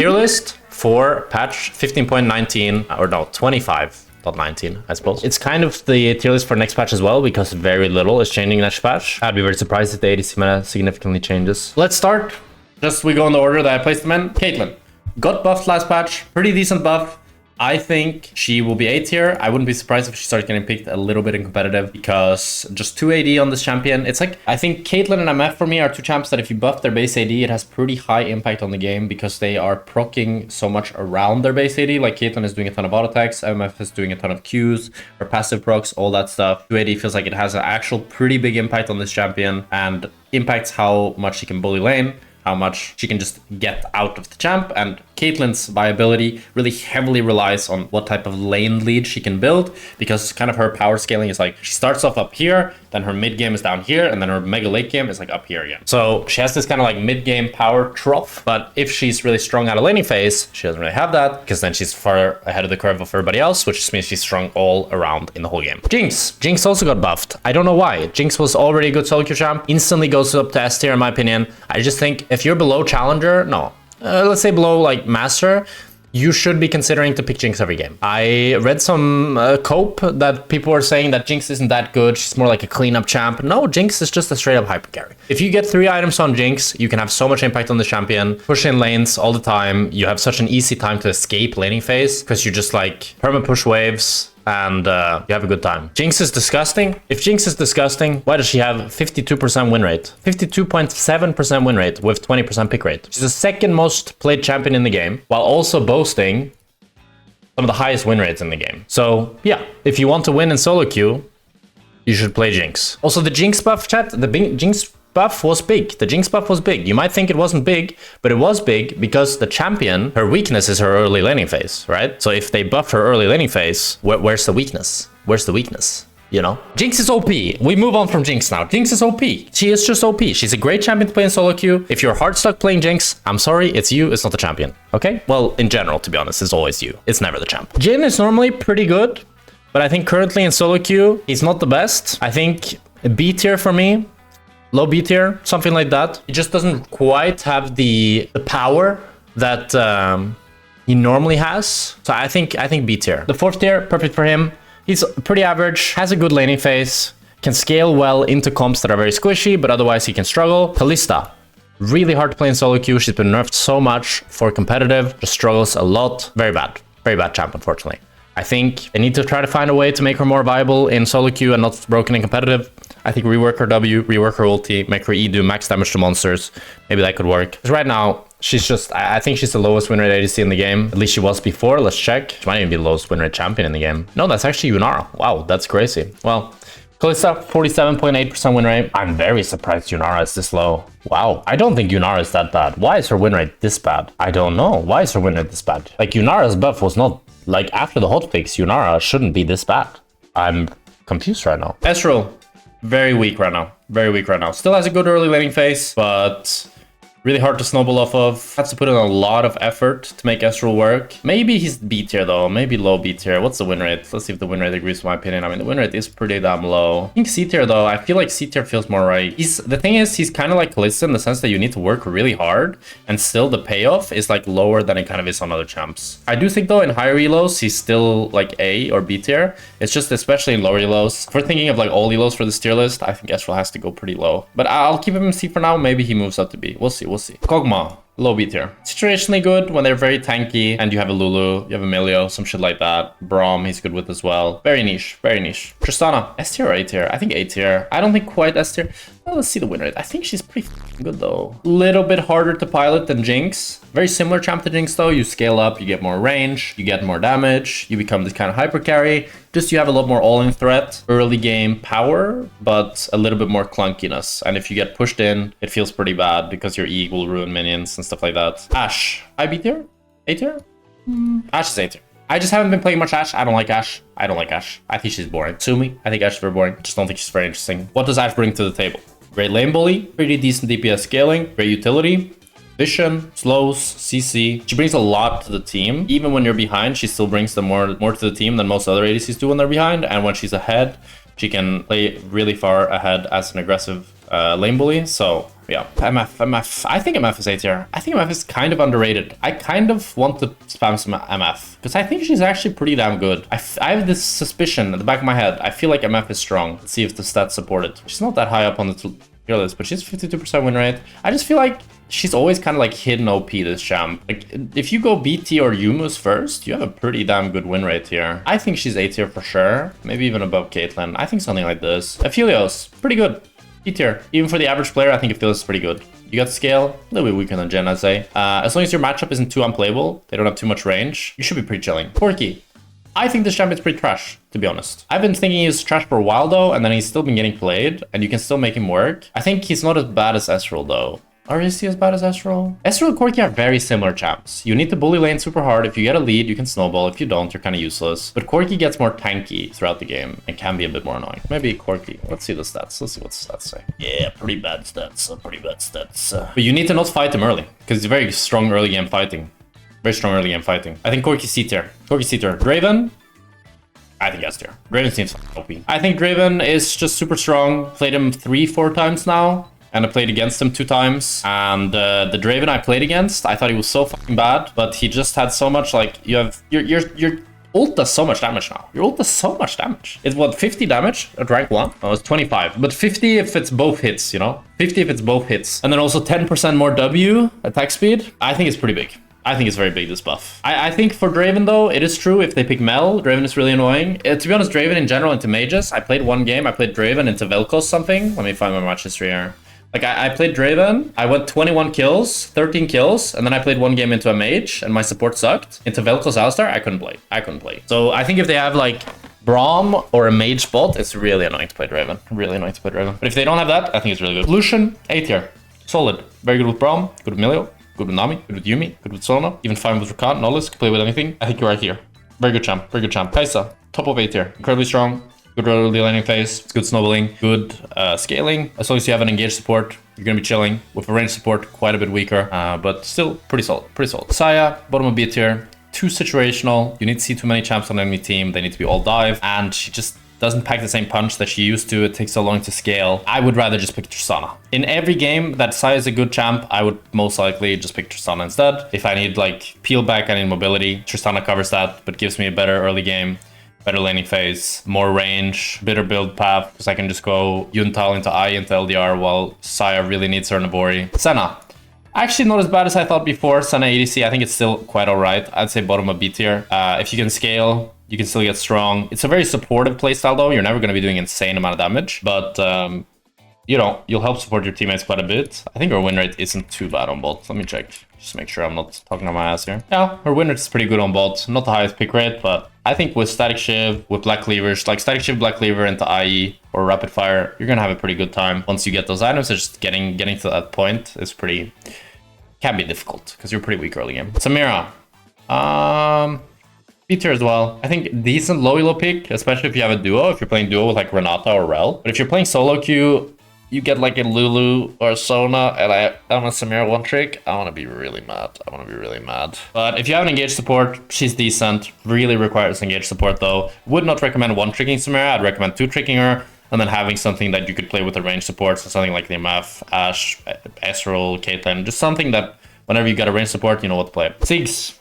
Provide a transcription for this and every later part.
tier list for patch 15.19, or no, 25.19, I suppose. It's kind of the tier list for next patch as well, because very little is changing next patch. I'd be very surprised if the ADC meta significantly changes. Let's start. Just we go in the order that I placed them in. Caitlyn got buffed last patch, pretty decent buff. I think she will be A tier. I wouldn't be surprised if she starts getting picked a little bit in competitive, because just 2 AD on this champion. It's like, I think Caitlyn and MF for me are two champs that if you buff their base AD, it has pretty high impact on the game, because they are proccing so much around their base AD. Like Caitlyn is doing a ton of auto attacks, MF is doing a ton of Qs, or passive procs, all that stuff. 2 AD feels like it has an actual pretty big impact on this champion, and impacts how much she can bully lane, how much she can just get out of the champ. And Caitlyn's viability really heavily relies on what type of lane lead she can build, because kind of her power scaling is like, she starts off up here, then her mid game is down here, and then her mega late game is like up here again. So she has this kind of like mid game power trough, but if she's really strong out of laning phase, she doesn't really have that, because then she's far ahead of the curve of everybody else, which just means she's strong all around in the whole game. Jinx also got buffed. I don't know why. Jinx was already a good solo queue champ, instantly goes up to S tier in my opinion. I just think if you're below challenger, no, let's say below like master, you should be considering to pick Jinx every game. I read some cope that people were saying that Jinx isn't that good. She's more like a cleanup champ. No, Jinx is just a straight up hyper carry. If you get 3 items on Jinx, you can have so much impact on the champion, push in lanes all the time. You have such an easy time to escape laning phase, because you just like perma push waves, and you have a good time. Jinx is disgusting. If Jinx is disgusting, why does she have 52% win rate? 52.7% win rate with 20% pick rate. She's the second most played champion in the game, while also boasting some of the highest win rates in the game. So yeah, if you want to win in solo queue, you should play Jinx. Also, the Jinx buff chat, Jinx buff was big. The Jinx buff was big. You might think it wasn't big, but it was big because the champion, her weakness is her early laning phase, right? So if they buff her early laning phase, where's the weakness? Where's the weakness? You know? Jinx is OP. We move on from Jinx now. Jinx is OP. She is just OP. She's a great champion to play in solo queue. If you're hard stuck playing Jinx, I'm sorry, it's you, it's not the champion. Okay? Well, in general, to be honest, it's always you. It's never the champ. Jhin is normally pretty good, but I think currently in solo queue, he's not the best. I think B tier for me. Low B tier, something like that. He just doesn't quite have the power that he normally has. So I think B tier. The 4th tier, perfect for him. He's pretty average, has a good laning phase, can scale well into comps that are very squishy, but otherwise he can struggle. Kalista, really hard to play in solo queue. She's been nerfed so much for competitive, just struggles a lot. Very bad champ, unfortunately. I think I need to try to find a way to make her more viable in solo queue and not broken in competitive. I think rework her W, rework her ulti, make her E do max damage to monsters. Maybe that could work. Because right now, she's just, I think she's the lowest win rate ADC in the game. At least she was before. Let's check. She might even be the lowest win rate champion in the game. No, that's actually Yunara. Wow, that's crazy. Well, Kalista, 47.8% win rate. I'm very surprised Yunara is this low. Wow, I don't think Yunara is that bad. Why is her win rate this bad? I don't know. Why is her win rate this bad? Like, Yunara's buff was not, like, after the hotfix, Yunara shouldn't be this bad. I'm confused right now. Ezreal, very weak right now. Very weak right now. Still has a good early laning phase, but really hard to snowball off of. Has to put in a lot of effort to make Ezreal work. Maybe he's B tier though. Maybe low B tier. What's the win rate? Let's see if the win rate agrees with my opinion. I mean, the win rate is pretty damn low. I think C tier though. I feel like C tier feels more right. The thing is, he's kind of like Kalista in the sense that you need to work really hard, and still the payoff is like lower than it kind of is on other champs. I do think though in higher elos, he's still like A or B tier. It's just especially in lower elos. If we're thinking of like all elos for this tier list, I think Ezreal has to go pretty low. But I'll keep him in C for now. Maybe he moves up to B. We'll see. We'll see. Kog'Maw, low B tier. Situationally good when they're very tanky and you have a Lulu, you have a Emilio, some shit like that. Braum, he's good with as well. Very niche, very niche. Tristana, S tier or A tier? I think A tier. I don't think quite S tier. Well, let's see the win rate. I think she's pretty good though. Little bit harder to pilot than Jinx. Very similar champ to Jinx though. You scale up, you get more range, you get more damage, you become this kind of hyper carry. Just you have a lot more all-in threat, early game power, but a little bit more clunkiness. And if you get pushed in, it feels pretty bad because your E will ruin minions and stuff like that. Ashe, I B tier? A tier? Ashe is A tier. I just haven't been playing much Ashe. I don't like Ashe. I don't like Ashe. I think she's boring. Sue me. I think Ashe is very boring. I just don't think she's very interesting. What does Ashe bring to the table? Great lane bully, pretty decent DPS scaling, great utility, vision, slows, CC. She brings a lot to the team. Even when you're behind, she still brings more to the team than most other ADCs do when they're behind. And when she's ahead, She can play really far ahead as an aggressive lane bully. So yeah, MF. I think MF is A tier. I think MF is kind of underrated. I kind of want to spam some MF because I think she's actually pretty damn good. I have this suspicion at the back of my head. I feel like MF is strong. Let's see if the stats support it. She's not that high up on the tier list, but she's 52% win rate. I just feel like she's always kind of like hidden OP, this champ. Like if you go BT or Yumus first, you have a pretty damn good win rate here. I think she's A tier for sure. Maybe even above Caitlyn. I think something like this. Aphelios, pretty good. B tier. Even for the average player, I think it feels pretty good. You got scale, a little bit weaker than Jhin, I'd say. As long as your matchup isn't too unplayable, they don't have too much range, you should be pretty chilling. Corki. I think this champion's pretty trash, to be honest. I've been thinking he's trash for a while though, and then he's still been getting played, and you can still make him work. I think he's not as bad as Ezreal though. Or is he as bad as Ezreal? Ezreal and Corki are very similar champs. You need to bully lane super hard. If you get a lead, you can snowball. If you don't, you're kind of useless. But Corki gets more tanky throughout the game and can be a bit more annoying. Maybe Corki. Let's see the stats. Let's see what the stats say. Yeah, pretty bad stats. Pretty bad stats. But you need to not fight him early because he's very strong early game fighting. Very strong early game fighting. I think Corki C tier. Corki C tier. Draven. I think S tier. Draven seems OP. I think Draven is just super strong. Played him 3-4 times now. And I played against him 2 times. And the Draven I played against, I thought he was so fucking bad. But he just had so much, like, your ult does so much damage now. Your ult does so much damage. It's what, 50 damage at rank 1? Oh, it's 25. But 50 if it's both hits, you know? 50 if it's both hits. And then also 10% more W attack speed. I think it's pretty big. I think it's very big, this buff. I think for Draven, though, it is true. If they pick Mel, Draven is really annoying. To be honest, Draven in general into mages. I played one game. I played Draven into Vel'Koz something. Let me find my match history here. Like, I played Draven, I went 21 kills, 13 kills, and then I played one game into a mage, and my support sucked. Into Vel'Koz Alistar, I couldn't play. So I think if they have, like, Braum or a mage bot, it's really annoying to play Draven. Really annoying to play Draven. But if they don't have that, I think it's really good. Lucian, A tier. Solid. Very good with Braum, good with Milio, good with Nami, good with Yuumi, good with Soloq. Even fine with Rakan, Knowledge, can play with anything. I think you're right here. Very good champ, very good champ. Kai'Sa, top of A tier. Incredibly strong. Good early laning phase, it's good snowballing, good scaling. As long as you have an engaged support, you're gonna be chilling. With a range support, quite a bit weaker, but still pretty solid, pretty solid. Xayah, bottom of B tier, too situational. You need to see too many champs on enemy team. They need to be all dive, and she just doesn't pack the same punch that she used to. It takes so long to scale. I would rather just pick Tristana. In every game that Xayah is a good champ, I would most likely just pick Tristana instead. If I need like peel back, I need mobility. Tristana covers that, but gives me a better early game. Better laning phase, more range, better build path, because I can just go Yuntal into I into LDR while Xayah really needs her Nabori. Senna. Actually not as bad as I thought before. Senna ADC, I think it's still quite alright. I'd say bottom of B tier. If you can scale, you can still get strong. It's a very supportive playstyle though. You're never going to be doing insane amount of damage, but you know, you'll help support your teammates quite a bit. I think her win rate isn't too bad on bot. Let me check. Just make sure I'm not talking on my ass here. Yeah, her win rate is pretty good on bot. Not the highest pick rate, but I think with Static Shiv, with Black Cleavers, like Static Shiv, Black Cleaver into IE or Rapid Fire, you're gonna have a pretty good time. Once you get those items, it's just getting to that point is pretty, can be difficult because you're pretty weak early game. Samira, B tier as well. I think decent low elo pick, especially if you have a duo, if you're playing duo with like Renata or Rel. But if you're playing solo queue, you get like a Lulu or a Sona, and I'm a Samira one trick, I want to be really mad. But if you have an engaged support, she's decent. Really requires engaged support though. Would not recommend one tricking Samira. I'd recommend 2 tricking her, and then having something that you could play with the range support. So something like the MF, Ashe, Ezreal, Caitlyn. Just something that whenever you got a range support, you know what to play. Ziggs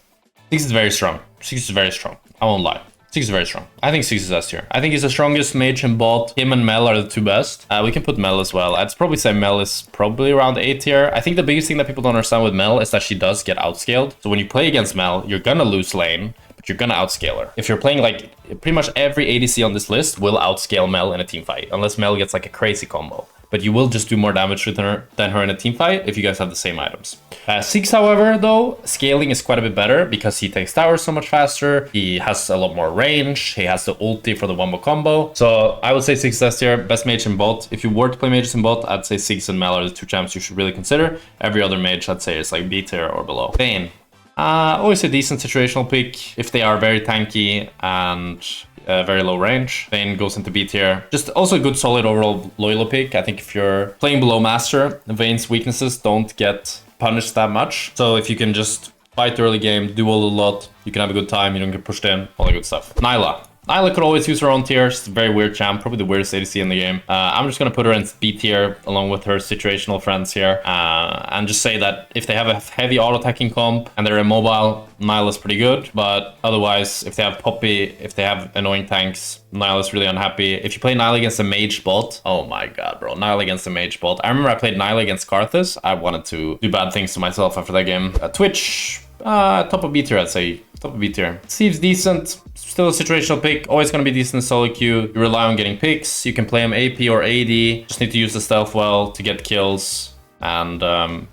is very strong. Ziggs is very strong. I won't lie. Ziggs is very strong. I think Ziggs is S tier. I think he's the strongest mage in bot. Him and Mel are the 2 best. We can put Mel as well. I'd probably say Mel is probably around A tier. I think the biggest thing that people don't understand with Mel is that she does get outscaled. So when you play against Mel, you're gonna lose lane, but you're gonna outscale her. If you're playing like pretty much every ADC on this list will outscale Mel in a team fight, unless Mel gets like a crazy combo. But you will just do more damage with her than her in a team fight if you guys have the same items. Ziggs, however, though, scaling is quite a bit better because he takes towers so much faster. He has a lot more range. He has the ulti for the wombo combo. So I would say Ziggs S tier, best mage in bot. If you were to play mages in bot, I'd say Ziggs and Mel are the 2 champs you should really consider. Every other mage, I'd say, is like B tier or below. Vayne. Always a decent situational pick if they are very tanky and very low range. Vayne goes into B tier. Just also a good solid overall loyal pick. I think if you're playing below master, Vayne's weaknesses don't get punished that much. So if you can just fight early game, do all a lot, you can have a good time, you don't get pushed in, all that good stuff. Nilah. Nilah could always use her own tier. She's a very weird champ, probably the weirdest ADC in the game. I'm just gonna put her in B tier along with her situational friends here, and just say that if they have a heavy auto-attacking comp and they're immobile, Nilah's pretty good, but otherwise, if they have Poppy, if they have annoying tanks, Nilah's really unhappy. If you play Nilah against a mage bot, oh my god, bro, Nilah against a mage bot. I remember I played Nilah against Karthus. I wanted to do bad things to myself after that game. Twitch, top of B tier, I'd say. Top of B tier. Steve's decent, still a situational pick, always gonna be decent in solo queue. You rely on getting picks, you can play him AP or AD, just need to use the stealth well to get kills, and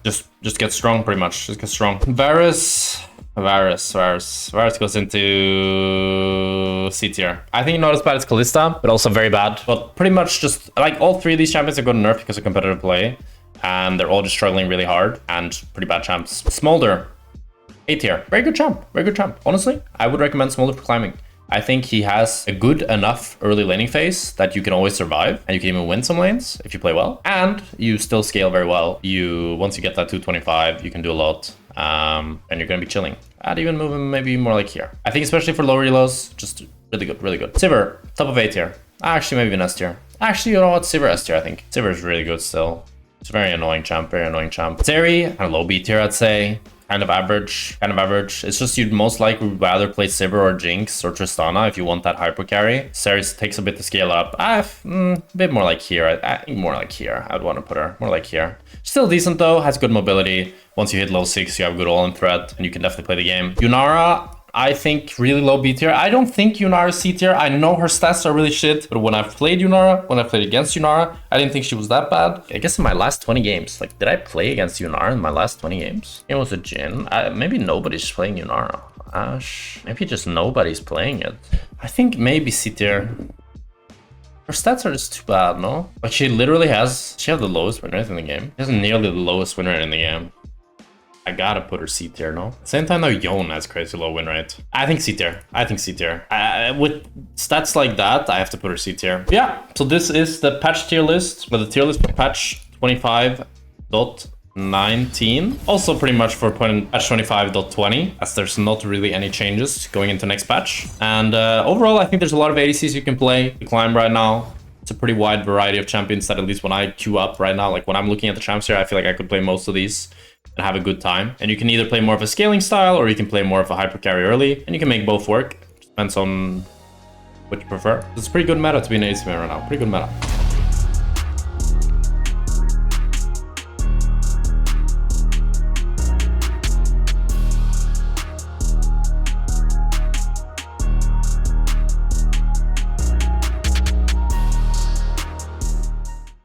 just get strong pretty much, just get strong. Varus goes into C tier. I think not as bad as Kalista, but also very bad. But pretty much just, like, all three of these champions are good nerf because of competitive play, and they're all just struggling really hard, and pretty bad champs. Smolder, A tier. Very good champ. Very good champ. Honestly, I would recommend Smolder for climbing. I think he has a good enough early laning phase that you can always survive, and you can even win some lanes if you play well. And you still scale very well. Once you get that 225, you can do a lot, and you're gonna be chilling. I'd even move him maybe more like here. I think especially for low reloads, just really good, really good. Sivir, top of A tier. Actually, maybe an S tier. Actually, you know what? Sivir S tier, I think. Sivir is really good still. It's a very annoying champ, very annoying champ. Zeri, kind of low B tier, I'd say. Kind of average, kind of average. It's just you'd most likely rather play Sivir or Jinx or Tristana if you want that hyper carry. Zeri takes a bit to scale up. A bit more like here. I think more like here. I'd want to put her more like here. Still decent though, has good mobility. Once you hit low 6, you have good all-in threat, and you can definitely play the game. Yunara, I think really low B tier. I don't think Yunara's C tier. I know her stats are really shit, but when I've played Yunara, when I played against Yunara, I didn't think she was that bad. I guess in my last 20 games, like, did I play against Yunara in my last 20 games? It was a Jhin. Maybe nobody's playing Yunara. Ashe, maybe just nobody's playing it. I think maybe C tier. Her stats are just too bad, no? Like, she literally has, she has the lowest win rate in the game. She has nearly the lowest win rate in the game. I gotta put her C tier, no? Same time though, Yone has crazy low win rate. I think C tier. I think C tier. With stats like that, I have to put her C tier. Yeah, so this is the patch tier list. But the tier list for patch 25.19. Also pretty much for patch 25.20, as there's not really any changes going into next patch. And overall, I think there's a lot of ADCs you can play to climb right now. It's a pretty wide variety of champions that at least when I queue up right now, like when I'm looking at the champs here, I feel like I could play most of these and have a good time. And you can either play more of a scaling style, or you can play more of a hyper carry early, and you can make both work. Depends on what you prefer. It's a pretty good meta to be an ADC right now. Pretty good meta.